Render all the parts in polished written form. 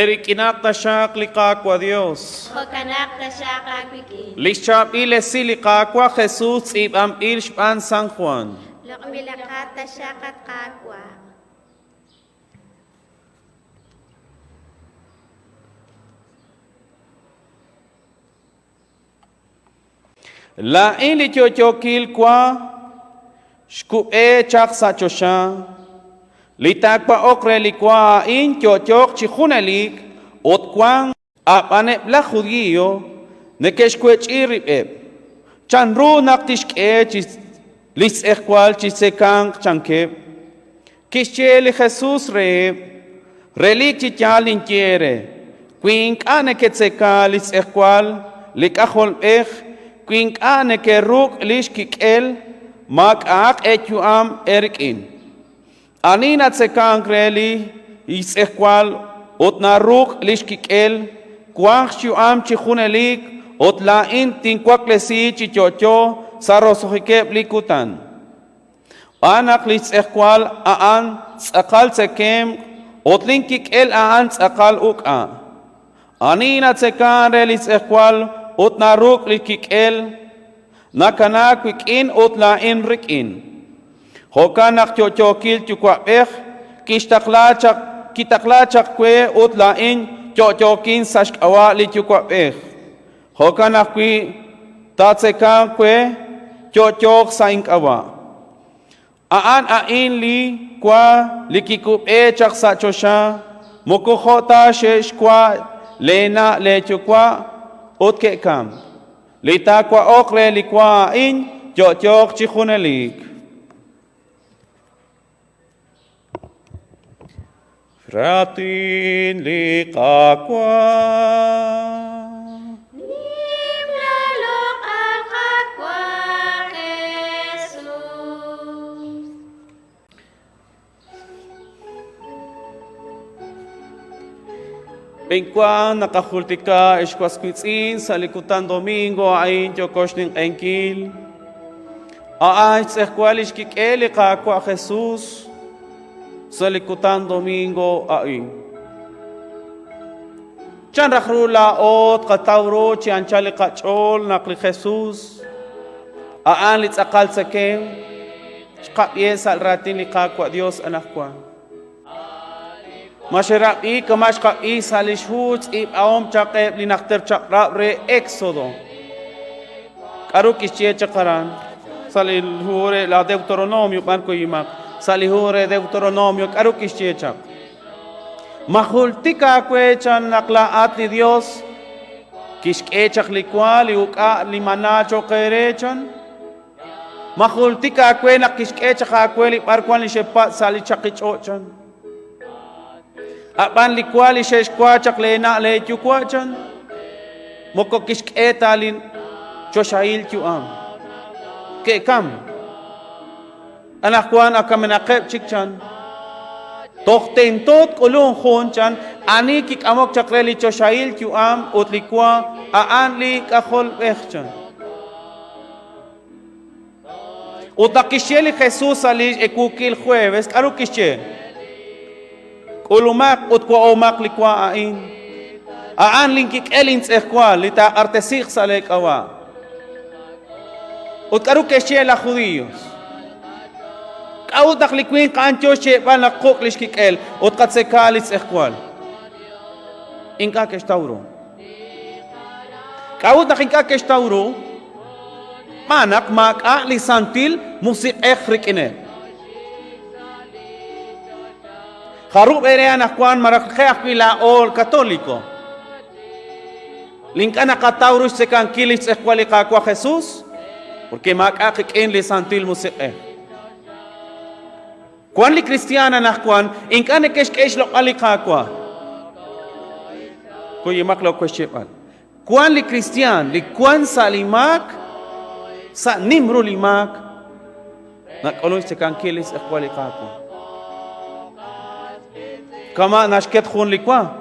Erikinak tasyak likakwa Dios. Okanak tasyak agwiki. Lishap ilesi likakwa Jesus ibam ilshpan San Juan. Lokmilakat tasyak at kakwa. La ili chochokil kwa shkupe chak sa chosha. Litakpa okre likwa in chochok chihunelik otkwang apane bla judío nekeshkwech irib chanru naktishke chis lis ekwal chisekang chanke kishcheli Jesus relik chichal inquiere quink ane ketseka lis ekwal likahol quink ane keruk lishkikel mak ak echuam erikin Anina tsekang kreli is ekwal ot naruk lishkikel kwang shuam chihunelik ot lain tinkwak-lesi chichocho sarosohikep likutan. Anak lis ekwal aan tsakal tsekem ot linkikel aan tsakal uka. Anina tsekang relis ekwal ot naruk lishkikel nakanak wikin ot lain rikin. Hokanak chochokil chukwapech kitaklachak kwe utlain chochokin sashkawa li chukwapech. Hokanak kwi tatsekan kwe chochok sainkawa. Aan ain li kwa likikupe chak sa chosha mukuhota shesh kwa lena le chukwa utkekam. Lita kwa okre likwa in chochok chihunelik. Ratin likakwa Nimlalok al kakwa Jesus. Bingkwang nakahultika eskwaskwitsin sa likutan Domingo ayin chokosh ning enkil. Aay tsekwalish kikeli kakwa Jesus. Sa likutan Domingo ay. Chan rakrula ot katawro chian chali kachol nakli Jesus. Aan lit akal sakem. Kapye sal ratin likakwa Dios anak kwa. Masyarap i kamash kap i salishut i aom chakep linakter chakrap re Exodo. Karuk isye chakaran. Salilhure la Deuteronomio pan ko yimak. Salihore Deuteronomio karukishchechak. Mahultika kwechan naklaat ni Dios. Kishkechak likwal uka limanacho kerechan. Mahultika kwe nakishkechak akweli parkwan lishepat salichakicochan. Apan likwal isheshkwachak lena lechukwachan. Moko kishketa lin choshail chuam. Ke kam. Anak kuan akamenakep chikchan. Toktentot kulung khon chan ani kik amok chakreli choshail chuam utlikwa aan li kahol echchan. Utakisheli Jesus ali ekukil jueves karukishe. Kulumak utkwa omak likwa ain. Aan linkik elins ekwa lita artesik salek awa. Utkarukishe la judíos. Kaud naklikwin kancho she pa nakoklish kikel ot katsekalis ekwal. Inka kestauro. Kaud nakinka kestauro manak maka lisantil musik ekhrikine. Kharub ere anakwan marakheak pila ol katoliko. Linka nakatauro se kan kilis ekwal ikakwa Jesus porque maka kikin lisantil musik Kwan li Kristiana nakwan, inkane kesh lo alikakwa. Kuyi maklo kwesyepan. Kuan li Cristian, li kuan salimak, sa nimro limak, nakoloy sa kankilis akwali kako. Kama nashket hun li kwa,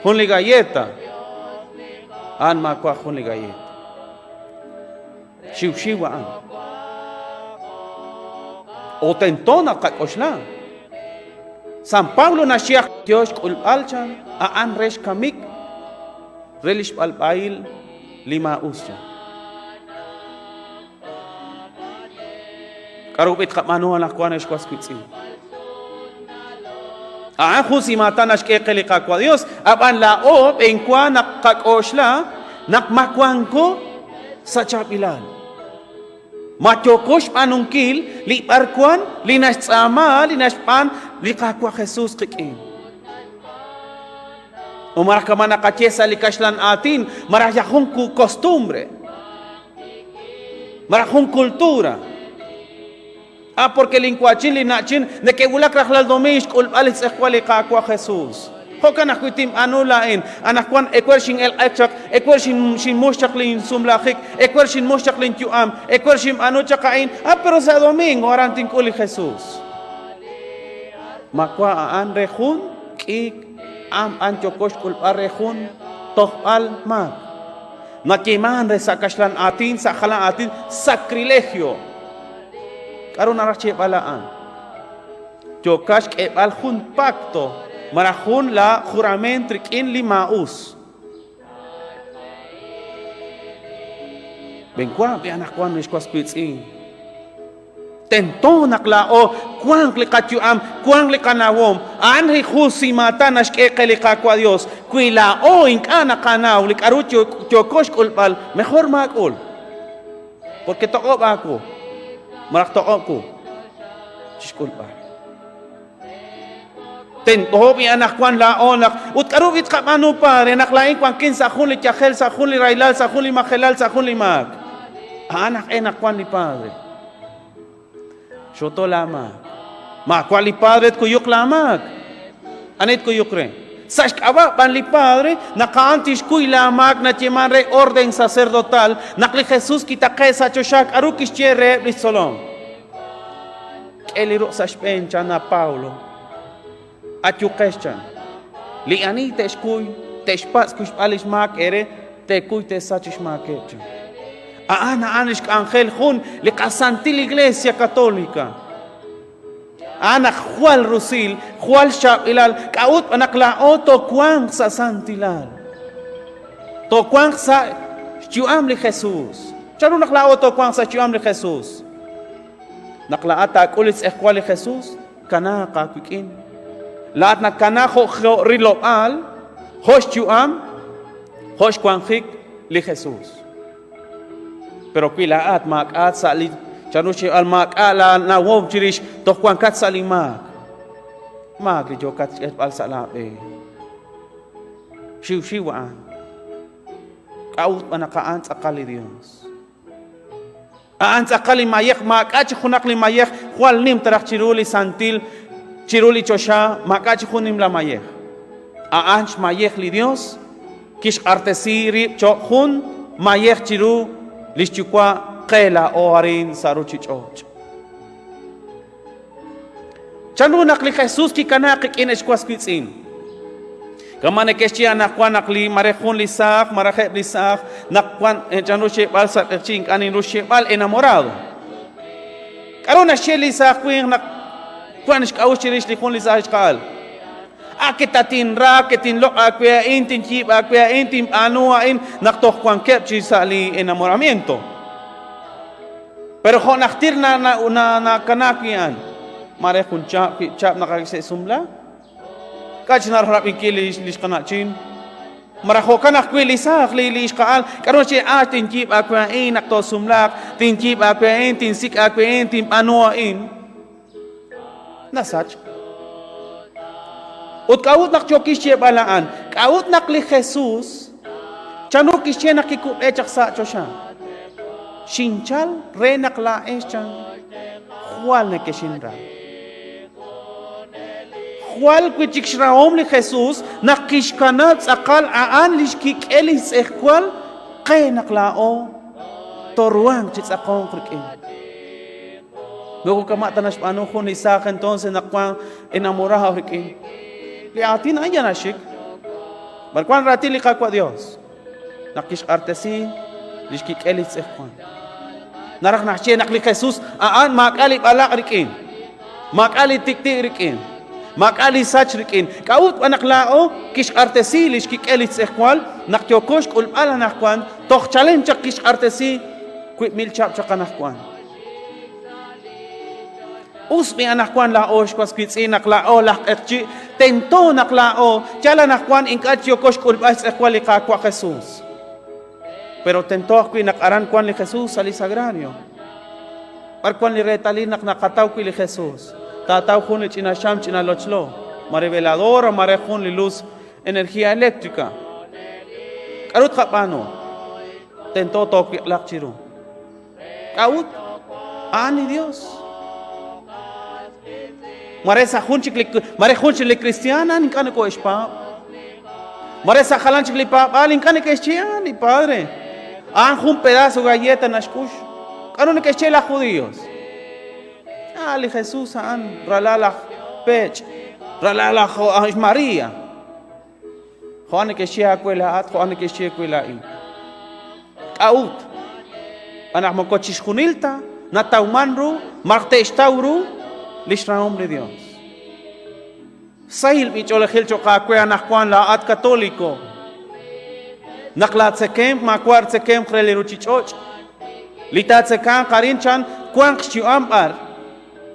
hun li galleta, an makwa hun li galleta. Shiwa an. O tentona kakoshla. San Pablo nashiach Dios kulbalchan, aan resh kamik, relish palpail lima usya. Karupit kapmanuhan akwa na ishkwas kwitsi. Aan khusi mata nashkekeli kakwa Dios, aban laob enkwa nakakoshla, nakmakwan ko sa chapilal. Machokosh panungkil, li parkwan, li nasama, li naspan, li kakwa Jesus kikin. Umara ka man nakachesa li kashlan atin, marayakong kostumbre, marakong kultura. Porque lingkuachin, linachin, de que bulak raklal domish, kulpalit sa kwali kakwa Jesus. Hokan akuitim anulain, anakwan ekwershin el achak, ekwershin shin moshak lin sumlakik, ekwershin moshak lin tuam, ekwershin chakain, pero sa domingo arantin kuli Jesus. Makwa aan rehun, kik, anchokosh kulpa rehun, tohal mag. Nakiman re sa kaslan atin, sa kalan atin, sacrilegio. Karon arache balaan. Chokash kebal hun pacto. Marahun la juramentrik in limaus. Benkwa bi anak kwan nishkwas kwitsi. Tento naklao kwang likatuam kwang likanawom anri khusi mata nashke likakwa Dios kuilao inkana kanaw likarucho chokosh kulpal mejor makul. Porque toko ako. Marak toko ko. Chiskulpal. Tento bi anak kwan laonak ut karubit ka manu pare naklain kwan kin sa khun li chahel sa khun li railal sa khun li makhelal sa khun li mag anak enak kwan li padre shoto lama ma kwan li padre ko yuk lamag anit ko yukre sash kawa ban li padre nakaantis kuy lamag na chiman re orden sacerdotal nakli Jesus kita kesa choshak arukis chere li solom eliro sash pencha na Paulo at yung question, liani teshkuy, teshpas kush alish mak ere, te kuy te sachish mak echa. Aana anish angel hun, li kasantil iglesia católica. Ana jual rusil, jual shapilal, kaut panaklao to kwang sa santilal. To kwang sa chuam li Jesus. Chano naklao to kwang sa chuam li Jesus. Naklaata kulis ekwal li Jesus, kana kakwikin. Lahat na kanaho rilopal, hosh chuam, hosh kwanghik li Jesus. Pero pilaat makat sa li chanushi al makala na wom chirish to kwangkat sa limak. Magli jokat al salabe. Shiwaan. Kaut manakaan sa kali Dios. Aan sa kali mayek makat chunak li mayek kwal nim tarak chiruli santil Chiruli chosha makachi hunim la mayeh. Aanch mayeh li Dios. Kish artesiri cho hun mayeh chiru lischukwa kela oarin saru chichoch. Chanu nakli Jesus ki kanakik ineshkwas kwitsin. Kamane keshia nakwan nakli marehun lisak marahep lisak nakwan chanu shebal sa ching kanin rushebal enamorado. Karona sheli sak kwing nak Kuanish kaushirish li kun li sahish kal. Akitatin ra, kitin lok akwe intin chip akwe intin anua in naktok kwan kepchi sa li enamoramiento. Pero kung naktir na kanakian, mare kun chap nakakise sumla. Kach narharap inkili lish kanachin. Maraho kanakwe lisak li lish kaal. Karon siya tin chip akwe in nakto sumlak, tin chip akwe in, tin sik akwe in, tin anua in. Nasach. Ut kaut nak chokisye balaan, kaut nak li Jesus, chano kisye nakikup echak sa chosha. Shinchal re nakla echan, hual ne keshinra. echwal kuchik shraom li Jesús nakishkanat akal aan lishkik elis echwal qe naklao toruan chitzakon krikin. Luego kamatanas panujo ni saja entonces nakwan enamorado krikin. Li atin ayan ashik. Barkwan rati li kakwa Dios. Nakish artesi lishkik elis echwal. Narak nahche nakli Jesús aan makali balak rikin. Makali tiktik rikin. Makali sach rikin. Kaut anak lao kish artesi lishkik elis echwal nakyokosh kulbala nakwan toch challenge kish artesi kwit mil chap chakanakwan. Usmi anakwan lao shkwas kwitsi naklao lak etchi tento naklao chala nakwan inkat yokosh kulbas echwal ikakwa Jesús. Pero tento akwi nakaran kwan li Jesús ali sagrario. Parkwan li retalin nakataw kwi li Jesús. Tataw kun li chinasham chinalochlo. Mareveladora marejun li luz energía eléctrica. Karut kapano. Tento tokwi lakchiru. Kaut ani Dios. Maresa junchik li cristiana ninkane ko espa. Maresa jalanchik li papa ninkane ke chiani padre. Un pedazo de galleta nashkush. Karon que chela judíos. Ali Jesús an ralala pech. Ralala María. Juan que chea kuela at Juan que chea kuela in. Kaut. Anak mo kochis junilta nataumanru marte estauru lishra hombre Dios. Sail bichole hilcho ka kuya nakwan la at católico. Naklatsekem makwartsekem kreleruchichoch. Litatsekan karinchan kwan kshuambar.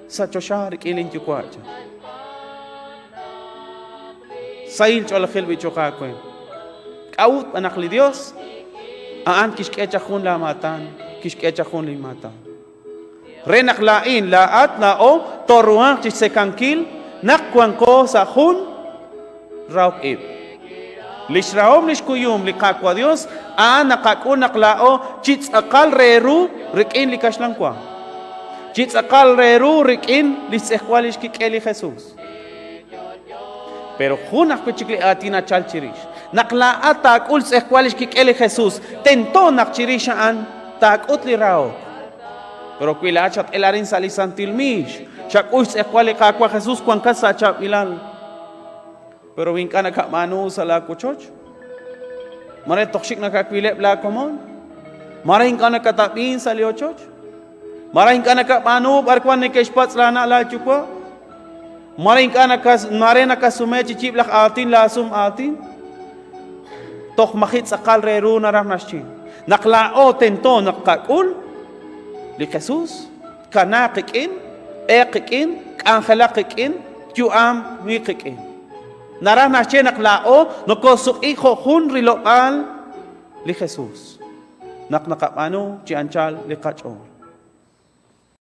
Sa choshar kilin chukwacha. Sail cholkhil bichoka kwen. Kaut anakli Dios. Aan kishkecha khun la matan, kishkecha khun li matan. Renaklain laat lao toruan chisekankil nakwan ko sa khun raukib. Lishraom lishkuyum likakwa Dios a nakakun naklao chits akal reru rikin likashlankwa. Chits akal reru rikin lisekwalish kikeli Jesús. Pero junak kuchikli atina chalchirish. Nakla atakul sekwalish kikeli Jesús. Tento nakchirisha an takut li rao. Pero kuilachat elarin salisantilmish. Shakush sekwali kakwa Jesús kwan kasa chap ilal. Pero winkana ka manu sa la kuchoch. Mare toksik na kakwilep la komon. Mare hinkana katapin sa liochoch. Mare hinkana ka manu barkwan ni keshpat rana la chukwa. Mare hinkana kas mare na kasume chichip lak atin la sum atin. Tok makit sakal reru na ramnashin. Naklao tento nakakul li Jesus kanakikin ekikin kankhalakikin juam wikikin. Narana chenak lao no kosuk iho hun rilopal li Jesus. Naknakapano chianchal li kacho.